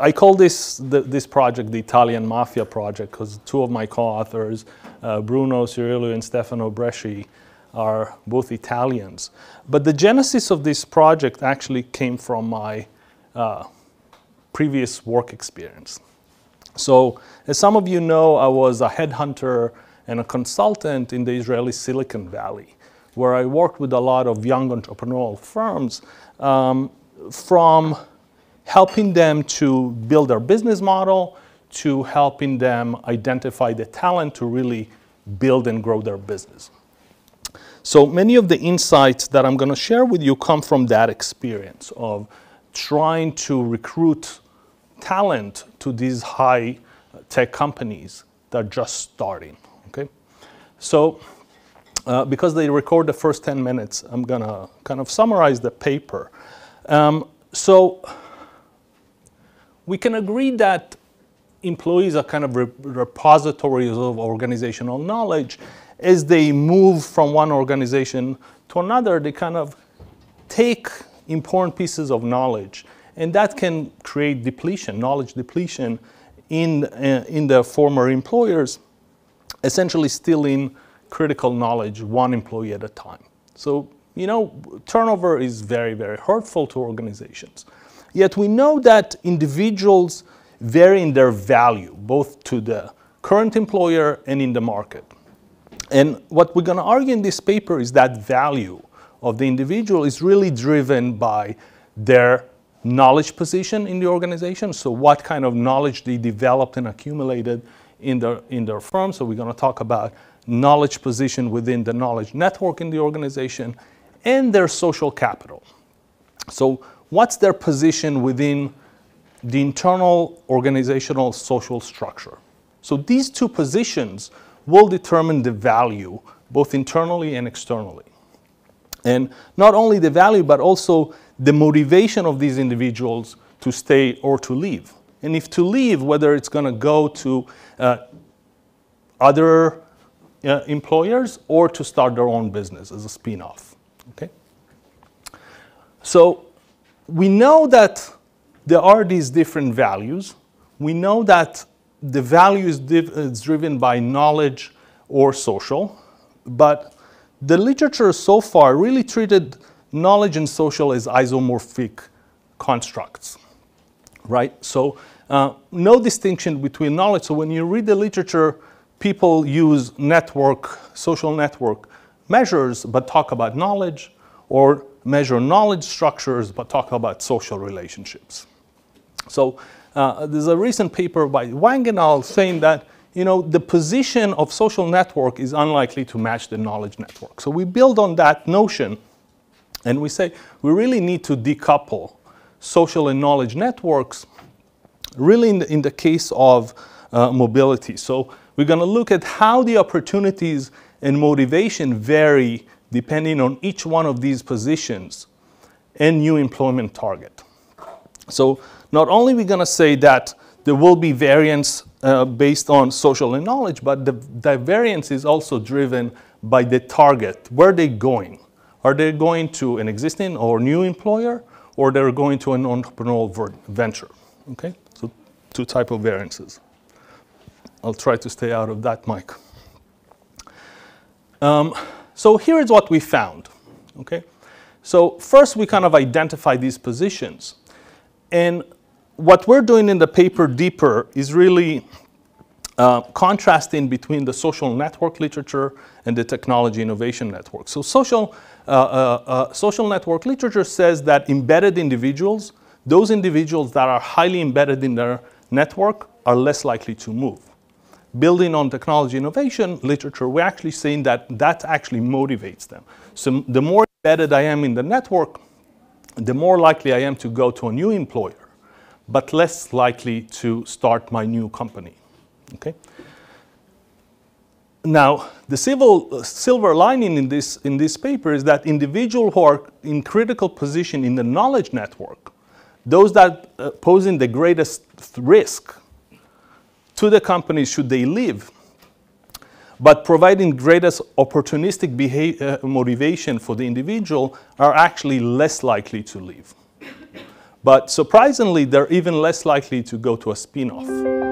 I call this project the Italian Mafia project because two of my co-authors, Bruno Cirillo and Stefano Bresci, are both Italians. But the genesis of this project actually came from my previous work experience. So, as some of you know, I was a headhunter and a consultant in the Israeli Silicon Valley, where I worked with a lot of young entrepreneurial firms, from helping them to build their business model to helping them identify the talent to really build and grow their business. So many of the insights that I'm going to share with you come from that experience of trying to recruit talent to these high tech companies that are just starting. Okay, so because they record the first 10 minutes, I'm going to kind of summarize the paper. So we can agree that employees are kind of repositories of organizational knowledge. As they move from one organization to another, they kind of take important pieces of knowledge, and that can create depletion, knowledge depletion in the former employers, essentially stealing critical knowledge one employee at a time. So, you know, turnover is very, very hurtful to organizations. Yet we know that individuals vary in their value, both to the current employer and in the market. And what we're going to argue in this paper is that value of the individual is really driven by their knowledge position in the organization. So what kind of knowledge they developed and accumulated in their firm. So we're going to talk about knowledge position within the knowledge network in the organization and their social capital. So what's their position within the internal organizational social structure? So these two positions will determine the value, both internally and externally. And not only the value, but also the motivation of these individuals to stay or to leave. And if to leave, whether it's going to go to other employers or to start their own business as a spin-off. Okay? So we know that there are these different values. We know that the value is driven by knowledge or social, but the literature so far really treated knowledge and social as isomorphic constructs, right? So no distinction between knowledge. So when you read the literature, people use social network measures, but talk about knowledge, or measure knowledge structures, but talk about social relationships. So there's a recent paper by Wang et al. Saying that, you know, the position of social network is unlikely to match the knowledge network. So we build on that notion, and we say we really need to decouple social and knowledge networks, really in the case of mobility. So we're going to look at how the opportunities and motivation vary depending on each one of these positions and new employment target. So not only are we going to say that there will be variance based on social and knowledge, but the variance is also driven by the target. Where are they going? Are they going to an existing or new employer, or they're going to an entrepreneurial venture? Okay, so two types of variances. I'll try to stay out of that mic. So here is what we found. Okay, so first we kind of identify these positions, and what we're doing in the paper deeper is really contrasting between the social network literature and the technology innovation network. So social network literature says that embedded individuals, those individuals that are highly embedded in their network, are less likely to move. Building on technology innovation literature, we're actually saying that that actually motivates them. So the more embedded I am in the network, the more likely I am to go to a new employer, but less likely to start my new company. Okay? Now, the silver lining in this paper is that individuals who are in critical position in the knowledge network, those that posing the greatest risk to the company should they leave, but providing greatest opportunistic motivation for the individual, are actually less likely to leave. But surprisingly, they're even less likely to go to a spin-off.